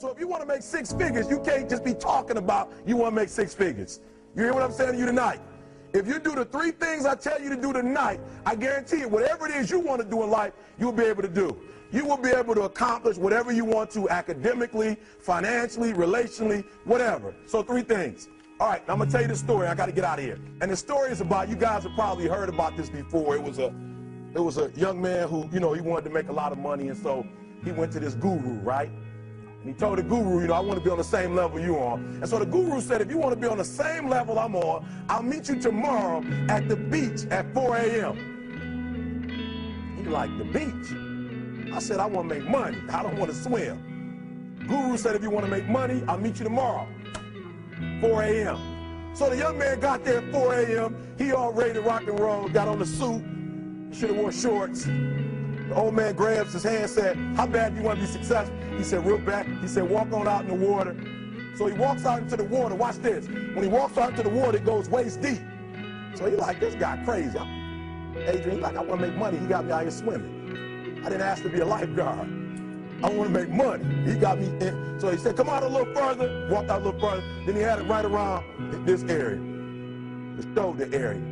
So if you want to make 6 figures, you can't just be talking about you want to make 6 figures. You hear what I'm saying to you tonight? If you do the 3 things I tell you to do tonight, I guarantee you, whatever it is you want to do in life, you'll be able to do. You will be able to accomplish whatever you want to academically, financially, relationally, whatever. So 3 things. All right, I'm going to tell you the story. I got to get out of here. And the story is about, you guys have probably heard about this before. It was a young man who, he wanted to make a lot of money, and so he went to this guru, right? And he told the guru, I want to be on the same level you're on. And so the guru said, if you want to be on the same level I'm on, I'll meet you tomorrow at the beach at 4 a.m. He like, the beach? I said, I want to make money. I don't want to swim. Guru said, if you want to make money, I'll meet you tomorrow, 4 a.m. So the young man got there at 4 a.m. He all ready to rock and roll, got on the suit, should have wore shorts. The old man grabs his hand, said, how bad do you want to be successful? He said, real bad. He said, walk on out in the water. So he walks out into the water. Watch this. When he walks out into the water, it goes waist deep. So he like, this guy crazy. Adrian, like, I want to make money. He got me out here swimming. I didn't ask to be a lifeguard. I want to make money. He got me in. So he said, come out a little further. Walked out a little further. Then he had it right around this area, the shoulder area.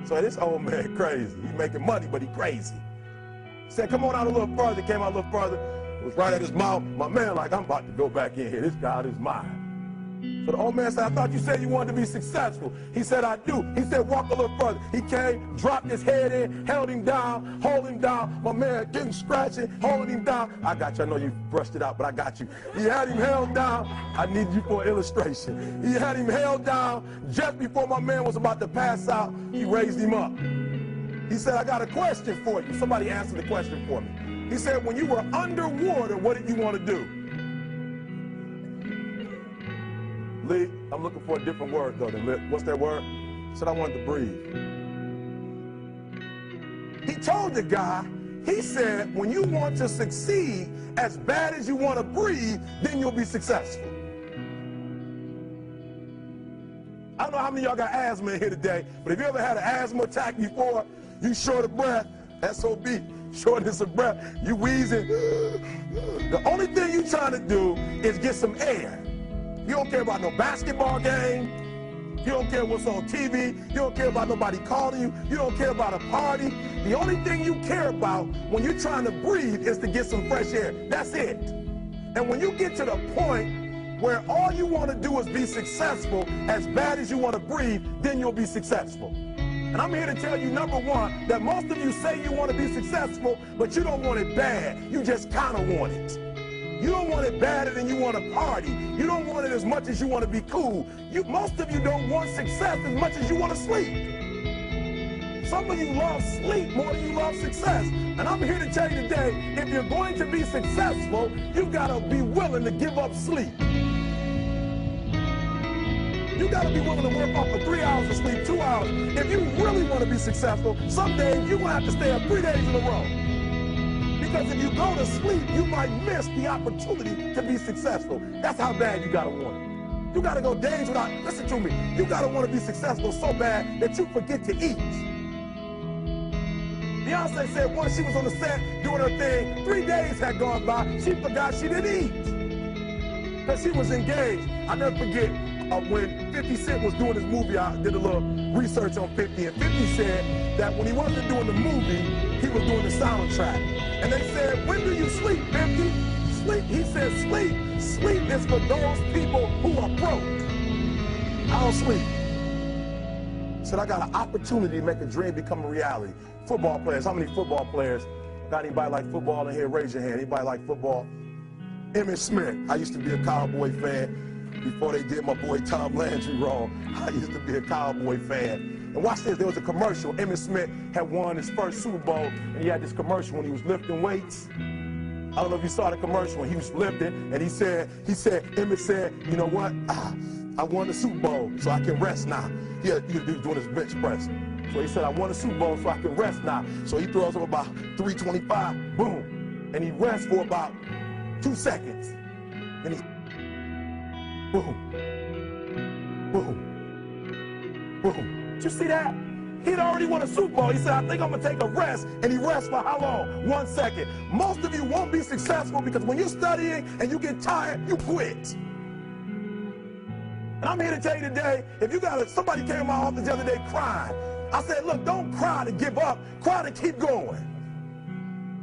So this old man crazy. He's making money, but he crazy. He said, come on out a little further. Came out a little further. It was right at his mouth. My man like, I'm about to go back in here. This God is mine. So the old man said, I thought you said you wanted to be successful. He said, I do. He said, walk a little further. He came, dropped his head in, held him down, hold him down. My man getting scratching, holding him down. I got you. I know you brushed it out, but I got you. He had him held down. I need you for an illustration. He had him held down. Just before my man was about to pass out, he raised him up. He said, I got a question for you. Somebody answer the question for me. He said, when you were underwater, what did you want to do? Lee, I'm looking for a different word, though, than lip. What's that word? He said, I wanted to breathe. He told the guy, he said, when you want to succeed as bad as you want to breathe, then you'll be successful. I don't know how many of y'all got asthma in here today, but if you ever had an asthma attack before, you short of breath, SOB, shortness of breath, you wheezing. The only thing you trying to do is get some air. You don't care about no basketball game. You don't care what's on TV. You don't care about nobody calling you. You don't care about a party. The only thing you care about when you're trying to breathe is to get some fresh air. That's it. And when you get to the point where all you want to do is be successful as bad as you want to breathe, then you'll be successful. And I'm here to tell you, number one, that most of you say you want to be successful, but you don't want it bad. You just kind of want it. You don't want it badder than you want to party. You don't want it as much as you want to be cool. Most of you don't want success as much as you want to sleep. Some of you love sleep more than you love success. And I'm here to tell you today, if you're going to be successful, you've got to be willing to give up sleep. You got to be willing to work off for 3 hours of sleep, 2 hours. If you really want to be successful, some days you're going to have to stay up 3 days in a row. Because if you go to sleep, you might miss the opportunity to be successful. That's how bad you gotta want it. You gotta go days without, listen to me, you gotta want to be successful so bad that you forget to eat. Beyonce said once she was on the set doing her thing, 3 days had gone by, she forgot she didn't eat. Because she was engaged. I'll never forget when 50 Cent was doing his movie, I did a little research on 50, and 50 said that when he wasn't doing the movie, he was doing the soundtrack. And they said, when do you sleep, 50? Sleep. He said, sleep. Sleep is for those people who are broke. I don't sleep. He said, I got an opportunity to make a dream become a reality. Football players, how many football players? Got anybody like football in here? Raise your hand. Anybody like football? Emmitt Smith. I used to be a Cowboy fan before they did my boy Tom Landry wrong. I used to be a Cowboy fan. And watch this, there was a commercial. Emmitt Smith had won his first Super Bowl, and he had this commercial when he was lifting weights. I don't know if you saw the commercial when he was lifting, and he said, Emmitt said, you know what? I won the Super Bowl, so I can rest now. He was doing his bench press. So he said, I won the Super Bowl, so I can rest now. So he throws up about 325, boom. And he rests for about 2 seconds. And he, boom, boom, boom. Did you see that? He'd already won a Super Bowl. He said, I think I'm going to take a rest. And he rests for how long? 1 second. Most of you won't be successful because when you're studying and you get tired, you quit. And I'm here to tell you today, if you got somebody came to my office the other day crying. I said, look, don't cry to give up. Cry to keep going.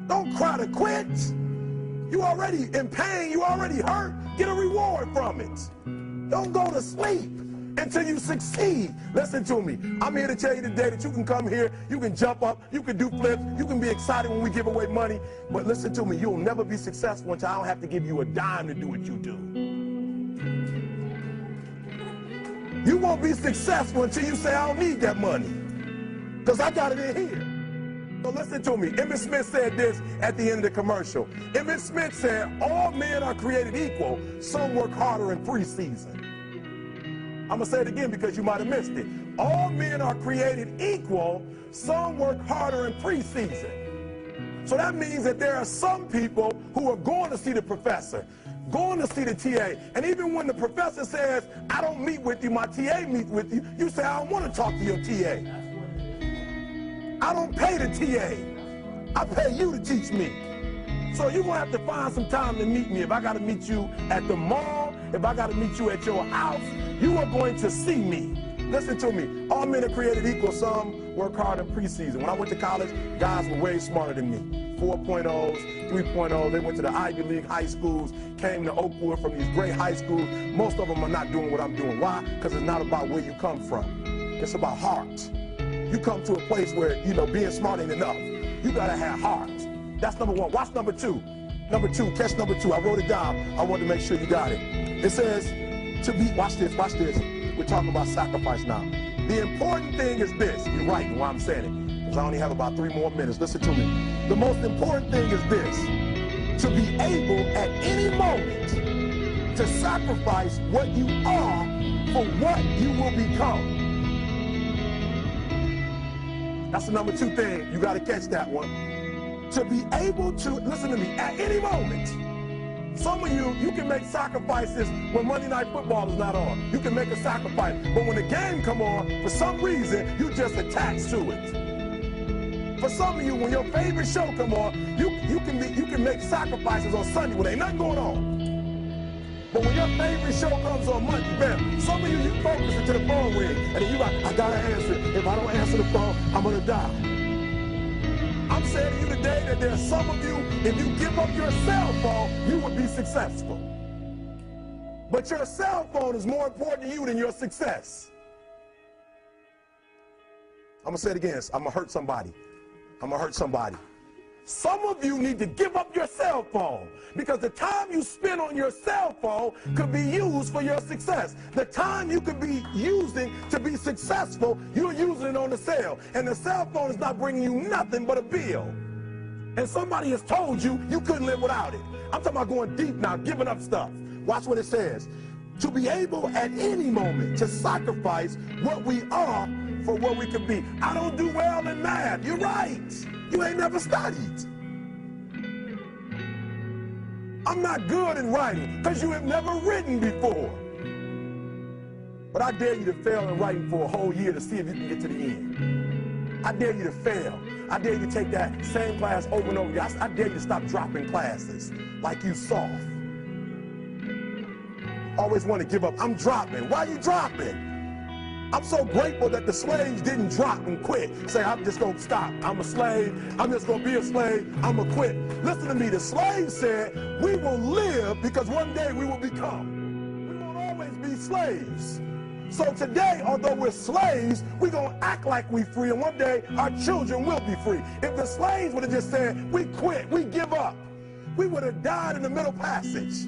Don't cry to quit. You already in pain. You already hurt. Get a reward from it. Don't go to sleep until you succeed. Listen to me. I'm here to tell you today that you can come here, you can jump up, you can do flips, you can be excited when we give away money. But listen to me, you'll never be successful until I don't have to give you a dime to do what you do. You won't be successful until you say, I don't need that money, because I got it in here. So listen to me. Emmitt Smith said this at the end of the commercial. Emmitt Smith said, all men are created equal. Some work harder in preseason. I'm going to say it again because you might have missed it. All men are created equal. Some work harder in preseason. So that means that there are some people who are going to see the professor, going to see the TA. And even when the professor says, I don't meet with you, my TA meets with you, you say, I don't want to talk to your TA. I don't pay the TA. I pay you to teach me. So you're going to have to find some time to meet me. If I got to meet you at the mall, if I got to meet you at your house, you are going to see me. Listen to me. All men are created equal. Some work hard in preseason. When I went to college, guys were way smarter than me. 4.0s, 3.0. They went to the Ivy League high schools, came to Oakwood from these great high schools. Most of them are not doing what I'm doing. Why? Because it's not about where you come from. It's about heart. You come to a place where, being smart ain't enough. You got to have heart. That's number one. Watch number two. Number two, catch number two. I wrote it down. I wanted to make sure you got it. It says, watch this. We're talking about sacrifice now. The important thing is this. You're right in why I'm saying it, because I only have about 3 more minutes. Listen to me. The most important thing is this. To be able at any moment to sacrifice what you are for what you will become. That's the number 2 thing. You got to catch that one. To be able to, listen to me, at any moment. Some of you can make sacrifices when Monday Night Football is not on. You can make a sacrifice. But when the game come on, for some reason, you just attached to it. For some of you, when your favorite show come on, you can make sacrifices on Sunday when ain't nothing going on. But when your favorite show comes on Monday, man, some of you focus until the phone ring, and then you like, I gotta answer. If I don't answer the phone, I'm gonna die. I'm saying to you today that there's some of you, if you give up your cell phone, you would be successful. But your cell phone is more important to you than your success. I'm gonna say it again. I'm gonna hurt somebody. Some of you need to give up your cell phone, because the time you spend on your cell phone could be used for your success. The time you could be using to be successful, you're using it on the cell. And the cell phone is not bringing you nothing but a bill. And somebody has told you you couldn't live without it. I'm talking about going deep now, giving up stuff. Watch what it says. To be able at any moment to sacrifice what we are for what we could be. I don't do well in math. You're right. You ain't never studied. I'm not good in writing because you have never written before. But I dare you to fail in writing for a whole year to see if you can get to the end. I dare you to fail. I dare you to take that same class over and over again. I dare you to stop dropping classes like you soft. Always want to give up. I'm dropping. Why are you dropping? I'm so grateful that the slaves didn't drop and quit. Say, I'm just going to stop. I'm a slave. I'm just going to be a slave. I'm going to quit. Listen to me. The slaves said, we will live because one day we will become. We won't always be slaves. So today, although we're slaves, we're going to act like we're free, and one day our children will be free. If the slaves would have just said, we quit, we give up, we would have died in the Middle Passage.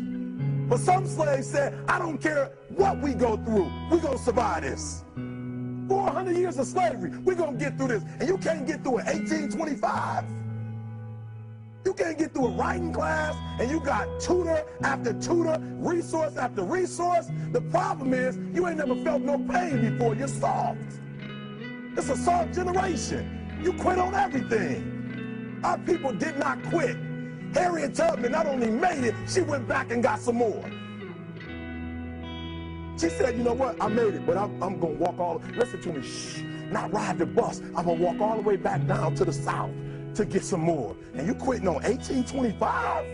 But some slaves said, I don't care what we go through, we're going to survive this. 400 years of slavery, we're going to get through this. And you can't get through it 1825. You can't get through a writing class, and you got tutor after tutor, resource after resource. The problem is, you ain't never felt no pain before. You're soft. It's a soft generation. You quit on everything. Our people did not quit. Harriet Tubman not only made it, she went back and got some more. She said, you know what, I made it, but I'm going to walk all, listen to me, shh. not ride the bus. I'm going to walk all the way back down to the south to get some more. And you quitting on 1825?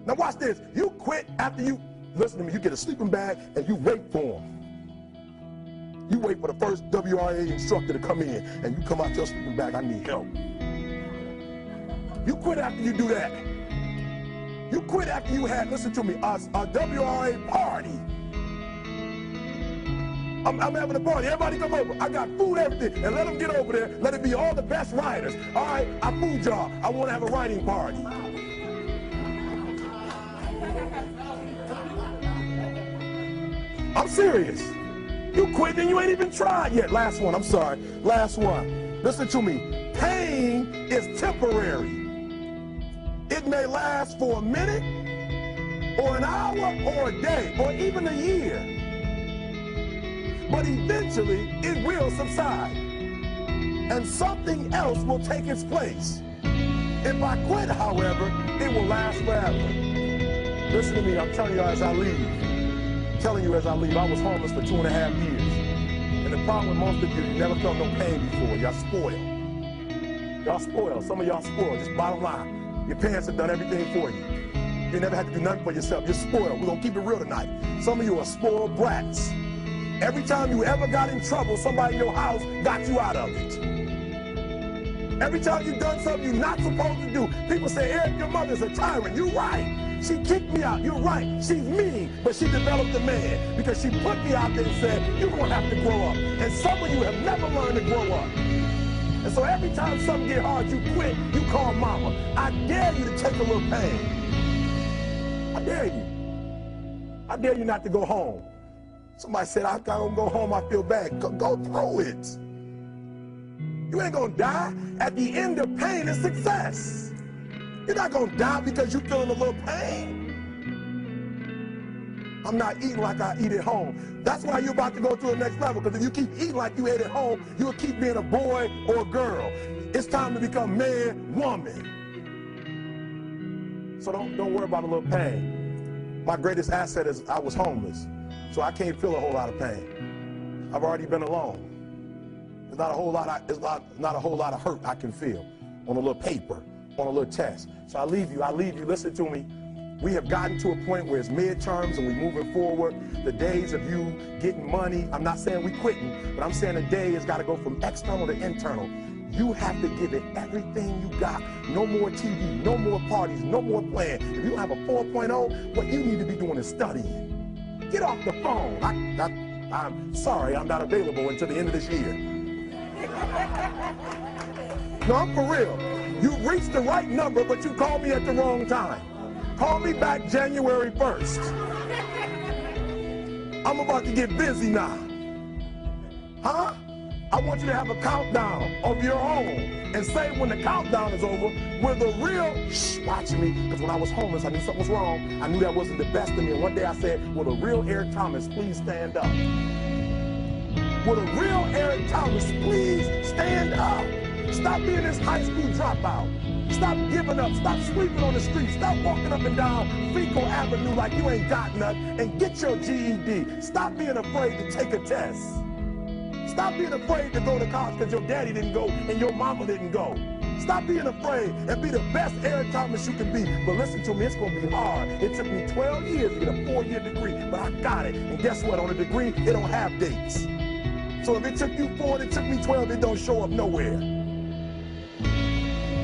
Now watch this. You quit after you, listen to me, you get a sleeping bag and you wait for them. You wait for the first WRA instructor to come in and you come out your sleeping bag, I need help. You quit after you do that. You quit after you had, listen to me, a WRA party. I'm having a party. Everybody come over. I got food, everything. And let them get over there. Let it be all the best writers. All right, I food y'all. I want to have a writing party. I'm serious. You quit and you ain't even tried yet. Last one, I'm sorry. Last one. Listen to me. Pain is temporary. It may last for a minute, or an hour, or a day, or even a year. But eventually, it will subside. And something else will take its place. If I quit, however, it will last forever. Listen to me, I'm telling you as I leave. I'm telling you as I leave, I was homeless for 2.5 years. And the problem with most of you never felt no pain before. Y'all spoiled. Y'all spoiled. Some of y'all spoiled, just bottom line. Your parents have done everything for you. You never had to do nothing for yourself. You're spoiled. We're going to keep it real tonight. Some of you are spoiled brats. Every time you ever got in trouble, somebody in your house got you out of it. Every time you've done something you're not supposed to do, people say, Eric, your mother's a tyrant. You're right. She kicked me out. You're right. She's mean, but she developed a man because she put me out there and said, you're going to have to grow up. And some of you have never learned to grow up. And so every time something get hard, you quit, you call mama. I dare you to take a little pain. I dare you. I dare you not to go home. Somebody said, I don't go home, I feel bad. Go through it. You ain't gonna die. At the end of pain is success. You're not gonna die because you're feeling a little pain. I'm not eating like I eat at home. That's why you're about to go to the next level, because if you keep eating like you ate at home, you'll keep being a boy or a girl. It's time to become man, woman. So don't worry about a little pain. My greatest asset is I was homeless, so I can't feel a whole lot of pain. I've already been alone. There's not a whole lot of hurt I can feel on a little paper, on a little test. So I leave you, listen to me. We have gotten to a point where it's midterms and we're moving forward. The days of you getting money, I'm not saying we quitting, but I'm saying the day has got to go from external to internal. You have to give it everything you got. No more TV, no more parties, no more playing. If you don't have a 4.0, what you need to be doing is studying. Get off the phone. I'm sorry, I'm not available until the end of this year. No, I'm for real. You reached the right number, but you called me at the wrong time. Call me back January 1st. I'm about to get busy now. Huh? I want you to have a countdown of your own and say when the countdown is over, with the real, watch me, because when I was homeless, I knew something was wrong. I knew that wasn't the best of me. And one day I said, will the real Eric Thomas please stand up? Will the real Eric Thomas please stand up? Stop being this high school dropout. Stop giving up. Stop sleeping on the street. Stop walking up and down Fecal Avenue like you ain't got nothing, and get your GED. Stop being afraid to take a test. Stop being afraid to go to college because your daddy didn't go and your mama didn't go. Stop being afraid and be the best Eric Thomas you can be. But listen to me, it's going to be hard. It took me 12 years to get a 4-year degree, but I got it. And guess what? On a degree, it don't have dates. So if it took you 4 and it took me 12, it don't show up nowhere.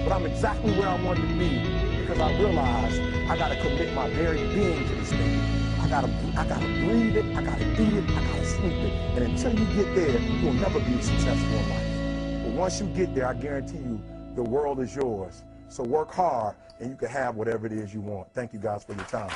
But I'm exactly where I wanted to be because I realized I got to commit my very being to this thing. I gotta breathe it, I gotta eat it, I gotta sleep it. And until you get there, you'll never be successful in life. But once you get there, I guarantee you, the world is yours. So work hard and you can have whatever it is you want. Thank you guys for your time.